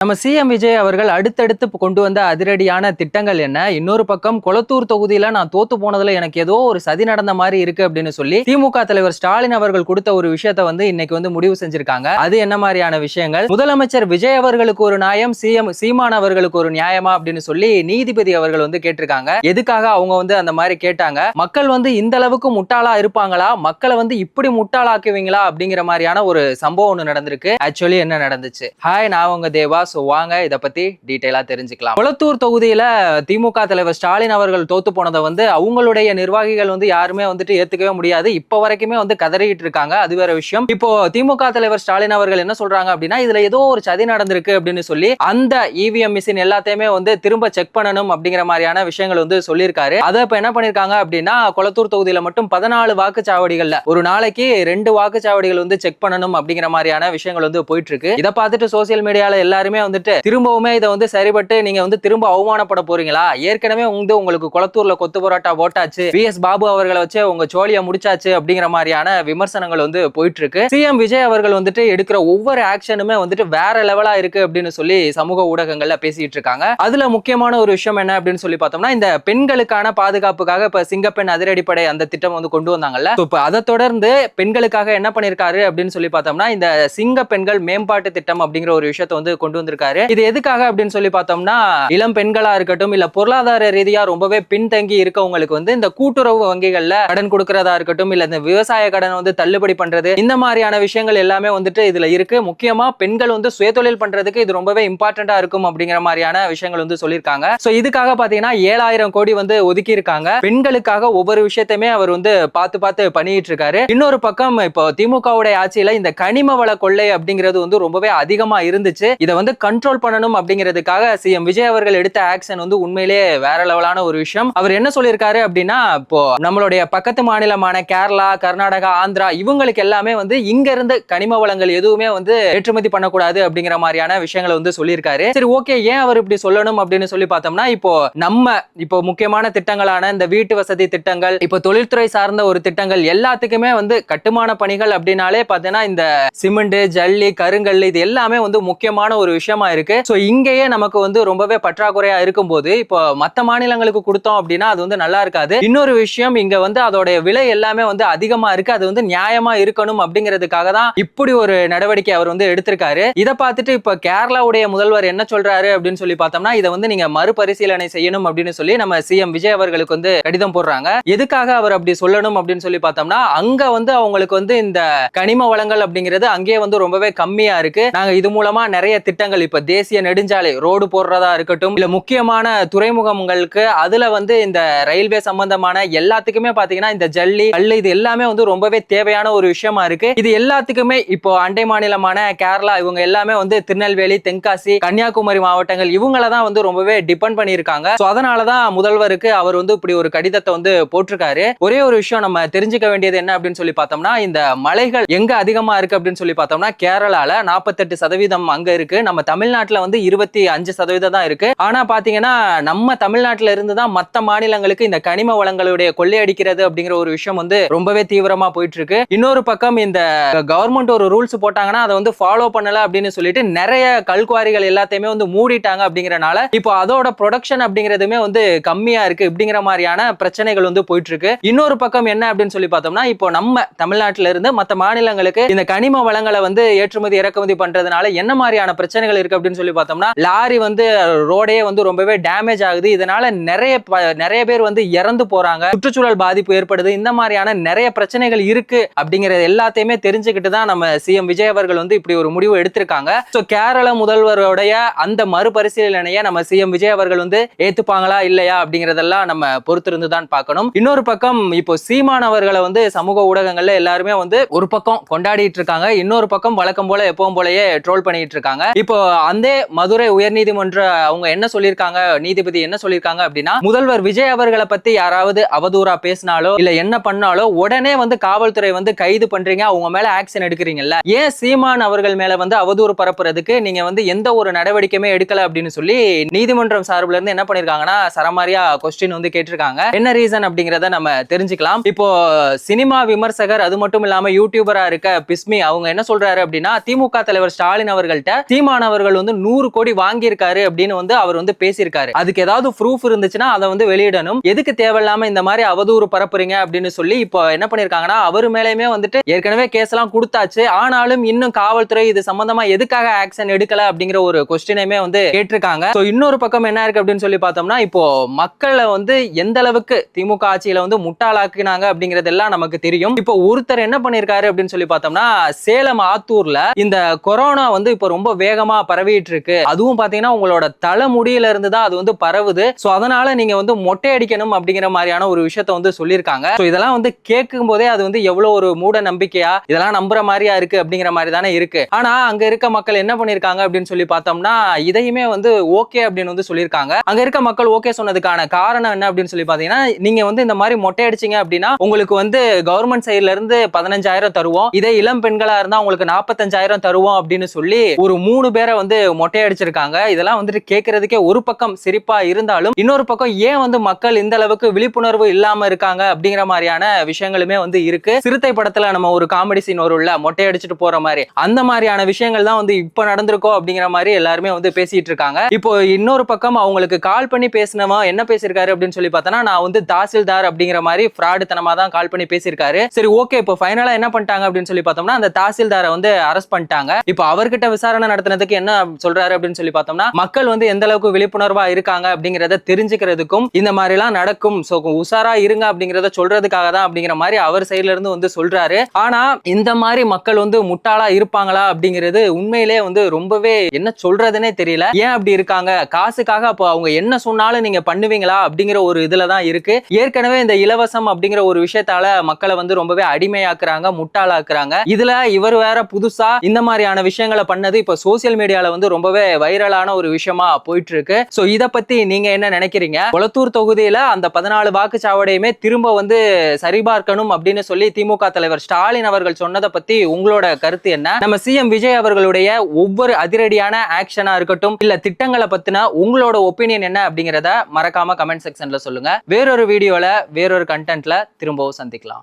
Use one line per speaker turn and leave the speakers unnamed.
நம்ம சிஎம் விஜய் அவர்கள் அடுத்தடுத்து கொண்டு வந்த அதிரடியான திட்டங்கள் என்ன? இன்னொரு பக்கம் கொளத்தூர் தொகுதியில நான் தோத்து போனதுல எனக்கு ஏதோ ஒரு சதி நடந்த மாதிரி இருக்கு அப்படின்னு சொல்லி திமுக தலைவர் ஸ்டாலின் அவர்கள் கொடுத்த ஒரு விஷயத்தை இன்னைக்கு முடிவு செஞ்சிருக்காங்க. அது என்ன மாதிரியான விஷயங்கள்? முதலமைச்சர் விஜய் அவர்களுக்கு ஒரு நியாயம், சிஎம் சீமான் அவர்களுக்கு ஒரு நியாயமா அப்படின்னு சொல்லி நீதிபதி அவர்கள் கேட்டிருக்காங்க. எதுக்காக அவங்க அந்த மாதிரி கேட்டாங்க? மக்கள் இந்த அளவுக்கு முட்டாளா இருப்பாங்களா? மக்களை இப்படி முட்டாளாக்குவீங்களா அப்படிங்கிற மாதிரியான ஒரு சம்பவம் ஒன்று நடந்திருக்கு. ஆக்சுவலி என்ன நடந்துச்சு? ஹாய், நான் உங்க தேவா. வாங்க இத பத்தி டீடைலா தெரிஞ்சுக்கலாம். கொளத்தூர் தொகுதியில திமுக தலைவர் ஸ்டாலின் அவர்கள் தோத்து போனதை அவங்களுடைய நிர்வாகிகள் யாருமே ஏத்துக்கவே முடியாது. இப்ப வரைக்குமே கதறிட்டு இருக்காங்க. அது வேற விஷயம். இப்போ திமுக தலைவர் ஸ்டாலின் அவர்கள் என்ன சொல்றாங்க அப்படின்னா, இதுல ஏதோ ஒரு சதி நடந்திருக்கு அப்படின்னு சொல்லி அந்த இவிஎம் மிஷின் எல்லாத்தையுமே திரும்ப செக் பண்ணணும் அப்படிங்கிற மாதிரியான விஷயங்கள் சொல்லியிருக்காரு. அதை இப்ப என்ன பண்ணிருக்காங்க அப்படின்னா, கொளத்தூர் தொகுதியில மட்டும் 14 வாக்குச்சாவடிகள்ல ஒரு நாளைக்கு 2 வாக்குச்சாவடிகள் செக் பண்ணணும் அப்படிங்கிற மாதிரியான விஷயங்கள் போயிட்டு இருக்கு. இதை பார்த்துட்டு சோசியல் மீடியால எல்லாருமே திரும்பவுமே இதை சரிபட்டு நீங்க திரும்ப அவமானப்பட போறீங்களா? ஏற்கனவே உங்களுக்கு கொளத்தூர்ல கொத்து போராட்டா போட்டாச்சு, விஎஸ் பாபு அவர்களை வச்சு உங்க சோழிய முடிச்சாச்சு அப்படிங்கிற மாதிரியான விமர்சனங்கள் போயிட்டு இருக்கு. சிஎம் விஜய் அவர்கள் எடுக்கிற ஒவ்வொரு ஆக்ஷனுமே வேற லெவலா இருக்கு அப்படின்னு சொல்லி சமூக ஊடகங்கள்ல பேசிட்டு இருக்காங்க. அதுல முக்கியமான ஒரு விஷயம் என்ன அப்படின்னு சொல்லி பார்த்தோம்னா, இந்த பெண்களுக்கான பாதுகாப்புக்காக இப்ப சிங்கப்பெண் அதிரடிப்படை அந்த திட்டம் கொண்டு வந்தாங்கல்ல. இப்ப அதை தொடர்ந்து பெண்களுக்காக என்ன பண்ணிருக்காரு அப்படின்னு சொல்லி பார்த்தோம்னா, இந்த சிங்க பெண்கள் மேம்பாட்டு திட்டம் அப்படிங்கிற ஒரு விஷயத்தை கொண்டு வந்திருக்காரு. இது எதுக்காக அப்படின்னு சொல்லி பார்த்தோம்னா, இளம் பெண்களா இருக்கட்டும், இல்ல பொருளாதார ரீதியா ரொம்பவே பின்தங்கி இருக்கவங்களுக்கு இந்த கூட்டுறவு வங்கிகள்ல கடன் கொடுக்கறதா இருக்கட்டும், இல்ல இந்த விவசாய கடன் தள்ளுபடி பண்றது, இந்த மாதிரியான விஷயங்கள் எல்லாமே இதுல இருக்கு. முக்கியமா பெண்கள் சுயதொழில் பண்றதுக்கு இது ரொம்பவே இம்பார்ட்டண்டா இருக்கும் அப்படிங்கிற மாதிரியான விஷயங்கள் சொல்லியிருக்காங்க. சோ இதுக்காக பாத்தீங்கன்னா 7000 கோடி ஒதுக்கி இருக்காங்க. பெண்களுக்காக ஒவ்வொரு விஷயத்தையுமே அவர் பார்த்து பார்த்து பண்ணிட்டு இருக்காரு. இன்னொரு பக்கம் இப்போ திமுகவுடைய ஆட்சியில இந்த கனிம வள கொள்ளை அப்படிங்கிறது ரொம்பவே அதிகமா இருந்துச்சு. இதை கண்ட்ரோல் பண்ணணும் அப்படிங்கிறதுக்காக சிஎம் விஜய் அவர்கள் எடுத்த ஆக்ஷன் உண்மையிலேயே வேற லெவலான ஒரு விஷயம். அவர் என்ன சொல்லியிருக்காரு அப்படின்னா, இப்போ நம்மளுடைய பக்கத்து மாநிலமான கேரளா, கர்நாடகா, ஆந்திரா இவங்களுக்கு எல்லாமே இங்க இருந்து கனிம வளங்கள் எதுவுமே ஏற்றுமதி பண்ணக்கூடாது அப்படிங்கிற மாதிரியான விஷயங்களை சொல்லியிருக்காரு. சரி, ஓகே, ஏன் அவர் இப்படி சொல்லணும் அப்படின்னு சொல்லி பார்த்தோம்னா, இப்போ முக்கியமான திட்டங்களான இந்த வீட்டு வசதி திட்டங்கள், இப்போ தொழில்துறை சார்ந்த ஒரு திட்டங்கள் எல்லாத்துக்குமே கட்டுமான பணிகள் அப்படின்னாலே பார்த்தீங்கன்னா இந்த சிமெண்ட், ஜல்லி, கருங்கல் இது எல்லாமே முக்கியமான ஒரு விஷயமா இருக்கு. சோ இங்கேயே நமக்கு ரொம்பவே பற்றாக்குறையா இருக்கும்போது இப்போ மத்த மாநிலங்களுக்கு கொடுத்தோம் அப்படின்னா அது நல்லா இருக்காது. இன்னொரு விஷயம், இங்க அதோட விலை எல்லாமே அதிகமா இருக்கு. அது நியாயமா இருக்கணும் அப்படிங்கிறதுக்காக தான் இப்படி ஒரு நடவடிக்கை அவர் எடுத்திருக்காரு. இதை பார்த்துட்டு இப்ப கேரளாவுடைய முதல்வர் என்ன சொல்றாரு அப்படின்னு சொல்லி பார்த்தோம்னா, இதை நீங்க மறுபரிசீலனை செய்யணும் அப்படின்னு சொல்லி நம்ம சிஎம் விஜய் அவர்களுக்கு கடிதம் போடுறாங்க. எதுக்காக அவர் அப்படி சொல்லணும் அப்படின்னு சொல்லி பார்த்தோம்னா, அங்க அவங்களுக்கு இந்த கனிம வளங்கள் அப்படிங்கிறது அங்கேயே ரொம்பவே கம்மியா இருக்கு. நாங்க இது மூலமா நிறைய திட்டங்கள், இப்ப தேசிய நெடுஞ்சாலை ரோடு போடுறதா இருக்கட்டும், இல்ல முக்கியமான துறைமுகங்களுக்கு அதுல இந்த ரயில்வே சம்பந்தமான எல்லாத்துக்குமே பாத்தீங்கன்னா இந்த ஜல்லி, கல்லு இது எல்லாமே ரொம்பவே தேவையான ஒரு விஷயமா இருக்கு. இது எல்லாத்துக்குமே இப்போ அண்டை மாநிலமான கேரளா இவங்க எல்லாமே திருநெல்வேலி, தென்காசி, கன்னியாகுமரி மாவட்டங்கள் இவங்களதான் ரொம்பவே டிபெண்ட் பண்ணியிருக்காங்க. அதனாலதான் முதல்வருக்கு அவர் இப்படி ஒரு கடிதத்தை போட்டிருக்காரு. ஒரே ஒரு விஷயம் நம்ம தெரிஞ்சுக்க வேண்டியது என்ன அப்படின்னு சொல்லி பார்த்தோம்னா, இந்த மலைகள் எங்க அதிகமா இருக்கு அப்படின்னு சொல்லி பார்த்தோம்னா, கேரளால 48% அங்க இருக்கு. நம்ம தமிழ்நாட்டுல 25% தான் இருக்கு. ஆனா பாத்தீங்கன்னா நம்ம தமிழ்நாட்டுல இருந்து தான் மத்த மாநிலங்களுக்கு இந்த கனிம வளங்களுடைய கொள்ளையடிக்கிறது அப்படிங்கிற ஒரு விஷயம் ரொம்பவே தீவிரமா போயிட்டு இருக்கு. இன்னொரு பக்கம் இந்த கவர்மெண்ட் ஒரு ரூல்ஸ் போட்டாங்கன்னா அதை ஃபாலோ பண்ணல அப்படின்னு சொல்லிட்டு நிறைய கல்குவாரிகள் எல்லாத்தையுமே மூடிட்டாங்க. அப்படிங்கறனால இப்போ அதோட ப்ரொடக்ஷன் அப்படிங்கிறதுமே கம்மியா இருக்கு. இப்படிங்கிற மாதிரியான பிரச்சனைகள் போயிட்டு இருக்கு. இன்னொரு பக்கம் என்ன அப்படின்னு சொல்லி பார்த்தோம்னா, இப்போ நம்ம தமிழ்நாட்டுல இருந்து மத்த மாநிலங்களுக்கு இந்த கனிம வளங்களை ஏற்றுமதி இறக்குமதி பண்றதுனால என்ன மாதிரியான பிரச்சனைகள் இருக்கு அப்படின்னு சொல்லி பார்த்தோம்னா, லாரி ரோடே ரொம்பவே டேமேஜ் ஆகுது. இதனால நிறைய பேர் இறந்து போறாங்க, சுற்றுச்சூழல் பாதிப்பு ஏற்படுது. இந்த மாதிரியான நிறைய பிரச்சனைகள் இருக்கு அப்படிங்கறது எல்லாத்தையுமே தெரிஞ்சுக்கிட்டு தான் நம்ம சிஎம் விஜய் அவர்கள் இப்படி ஒரு முடிவு எடுத்திருக்காங்க. சோ கேரள முதல்வருடைய அந்த மறுபரிசீலனையை நம்ம சிஎம் விஜய் அவர்கள் ஏத்துப்பாங்களா இல்லையா அப்படிங்கறதெல்லாம் நம்ம பொறுத்திருந்து தான் பார்க்கணும். இன்னொரு பக்கம் இப்போ சீமான் அவர்களை சமூக ஊடகங்கள்ல எல்லாருமே ஒரு பக்கம் கொண்டாடிட்டு இருக்காங்க, இன்னொரு பக்கம் வழக்கம் போல எப்பவும் போலயே ட்ரோல் பண்ணிட்டு இருக்காங்க. இப்போ அந்த மதுரை உயர்நீதிமன்ற அவங்க என்ன சொல்லியிருக்காங்க, நீதிபதி என்ன சொல்லியிருக்காங்க அப்படின்னா, முதல்வர் விஜய் அவர்களை பத்தி யாராவது அவதூறா பேசினாலோ இல்ல என்ன பண்ணாலோ உடனே காவல்துறை கைது பண்றீங்க, அவங்க மேல ஆக்ஷன் எடுக்கிறீங்கல்ல, ஏன் சீமான் அவர்கள் மேல அவதூறு பரப்புறதுக்கு நீங்க எந்த ஒரு நடவடிக்கையுமே எடுக்கல அப்படின்னு சொல்லி நீதிமன்றம் சார்பில் இருந்து என்ன பண்ணிருக்காங்கன்னா சரமாரியா கொஸ்டின் கேட்டிருக்காங்க. என்ன ரீசன் அப்படிங்கறத நம்ம தெரிஞ்சுக்கலாம். இப்போ சினிமா விமர்சகர் அது மட்டும் இல்லாம யூடியூபரா இருக்க பிஸ்மி அவங்க என்ன சொல்றாரு அப்படின்னா, திமுக தலைவர் ஸ்டாலின் அவர்கள்ட்ட சீமான் அவர்கள் வந்து 100 கோடி வாங்கியிருக்காரு அப்படின்னு வந்து அவர் வந்து பேசியிருக்காரு. அதுக்கு ஏதாவது ப்ரூஃப் இருந்துச்சுன்னா அதை வந்து வெளியிடணும். எதுக்கு தேவையில்லாம இந்த மாதிரி அவதூறு பரப்புறீங்க அப்படின்னு சொல்லி இப்போ என்ன பண்ணிருக்காங்கன்னா அவர் மேலேயுமே வந்துட்டு ஏற்கனவே கேஸ் எல்லாம் கொடுத்தாச்சு. ஆனாலும் இன்னும் காவல்துறை இது சம்பந்தமா எதுக்காக ஆக்ஷன் எடுக்கல அப்படிங்கிற ஒரு கொஸ்டினையுமே வந்து கேட்டிருக்காங்க. இன்னொரு பக்கம் என்ன இருக்கு அப்படின்னு சொல்லி பார்த்தோம்னா இப்போ மக்களை வந்து எந்த அளவுக்கு திமுக ஆட்சியில வந்து முட்டாளாக்குனாங்க அப்படிங்கிறது எல்லாம் நமக்கு தெரியும். இப்போ ஒருத்தர் என்ன பண்ணிருக்காரு அப்படின்னு சொல்லி பார்த்தோம்னா சேலம் ஆத்தூர்ல இந்த கொரோனா வந்து இப்போ ரொம்ப வேகமா பரவிட்டு இருக்கு. அதுவும் பாத்தீங்கன்னா உங்களோட தலைமுடியில இருந்து தான் அது வந்து பரவுது. சோ அதனால நீங்க வந்து மொட்டை அடிக்கணும் அப்படிங்கிற மாதிரியான ஒரு விஷயத்தை வந்து சொல்லியிருக்காங்க. இதெல்லாம் வந்து கேட்கும் போதே அது வந்து எவ்வளவு ஒரு மூட நம்பிக்கையா இதெல்லாம் நம்புற மாதிரியா இருக்கு அப்படிங்கிற மாதிரி தானே இருக்கு. ஆனா அங்க இருக்க மக்கள் என்ன பண்ணிருக்காங்க அப்படின்னு சொல்லி பார்த்தோம்னா இதையுமே வந்து ஓகே அப்படின்னு வந்து சொல்லியிருக்காங்க. அங்க இருக்க மக்கள் ஓகே சொன்னதுக்கான காரணம் என்ன அப்படின்னு சொல்லி பாத்தீங்கன்னா நீங்க வந்து இந்த மாதிரி மொட்டை அடிச்சீங்க அப்படின்னா உங்களுக்கு வந்து கவர்மெண்ட் சைடுல இருந்து 15,000 தருவோம், இதே இளம் பெண்களா இருந்தா உங்களுக்கு 45,000 தருவோம் அப்படின்னு சொல்லி ஒரு 3 பேரை வந்து மொட்டை அடிச்சிருக்காங்க. இதெல்லாம் வந்துட்டு கேட்கறதுக்கே ஒரு பக்கம் சிரிப்பா இருந்தாலும் இன்னொரு பக்கம் ஏன் வந்து மக்கள் இந்த அளவுக்கு விழிப்புணர்வு இல்லாம இருக்காங்க அப்படிங்கிற மாதிரியான விஷயங்களுமே வந்து இருக்கு. சிறுத்தை படத்துல நம்ம ஒரு காமெடி சீன் வரும்ல மொட்டை அடிச்சுட்டு போற மாதிரி, அந்த மாதிரியான விஷயங்கள் தான் வந்து இப்ப நடந்திருக்கோம் அப்படிங்கிற மாதிரி எல்லாருமே வந்து பேசிட்டு இருக்காங்க. இப்போ இன்னொரு பக்கம் அவங்களுக்கு கால் பண்ணி பேசினவன் என்ன பேசியிருக்காரு அப்படின்னு சொல்லி பார்த்தோன்னா நான் வந்து தாசில்தார் அப்படிங்கிற மாதிரி ஃப்ராடு தனமா தான் கால் பண்ணி பேசியிருக்காரு. சரி ஓகே, இப்போ ஃபைனலா என்ன பண்ணிட்டாங்க அப்படின்னு சொல்லி பார்த்தோம்னா அந்த தாசில்தாரை வந்து அரெஸ்ட் பண்ணிட்டாங்க. இப்போ அவர்கிட்ட விசாரணை நடத்தினதுக்கு என்ன சொல்றாரு அப்படின்னு சொல்லி பார்த்தோம்னா மக்கள் வந்து எந்த அளவுக்கு விழிப்புணர்வா இருக்காங்க அப்படிங்கறத தெரிஞ்சுக்கிறதுக்கும் இந்த மாதிரி எல்லாம் நடக்கும், சோ உஷாரா இருங்க அப்படிங்கறத சொல்றதுக்காக தான் அப்படிங்கிற மாதிரி அவர் சைடுல இருந்து வந்து சொல்றாரு. ஆனா இந்த மாதிரி மக்கள் வந்து முட்டாளா இருப்பாங்களா அப்படிங்கிறது உண்மையிலே வந்து ரொம்பவே என்ன சொல்றதுன்னே தெரியல. ஏன் அப்படி இருக்காங்க? காசுக்காக அப்போ அவங்க என்ன சொன்னாலும் நீங்க பண்ணுவீங்களா அப்படிங்கிற ஒரு இதுலதான் இருக்கு. ஏற்கனவே இந்த இலவசம் அப்படிங்கிற ஒரு விஷயத்தால மக்களை வந்து ரொம்பவே அடிமையாக்குறாங்க, முட்டாளாக்குறாங்க. இதுல இவர் வேற புதுசா இந்த மாதிரியான விஷயங்களை பண்ணது இப்ப சோசியல் மீடியால வந்து ரொம்பவே வைரலான ஒரு விஷயமா போயிட்டு இருக்கு. சோ இத பத்தி நீங்க என்ன நினைக்கிறீங்க? கொளத்தூர் தொகுதியில அந்த 14 வாக்குச்சாவடியுமே திரும்ப வந்து சரிபார்க்கணும் அப்படின்னு சொல்லி திமுக தலைவர் ஸ்டாலின் அவர்கள் சொன்னதை பத்தி உங்களோட கருத்து என்ன? நம்ம சிஎம் விஜய் அவர்களுடைய ஒவ்வொரு அதிரடியான ஆக்ஷனா இருக்கட்டும் இல்ல திட்டங்களை பத்தின உங்களோட ஒப்பீனியன் என்ன அப்படிங்கறத மறக்காம கமெண்ட் செக்ஷன்ல சொல்லுங்க. வேறொரு வீடியோல வேறொரு கண்டென்ட்ல திரும்பவும் சந்திக்கலாம்.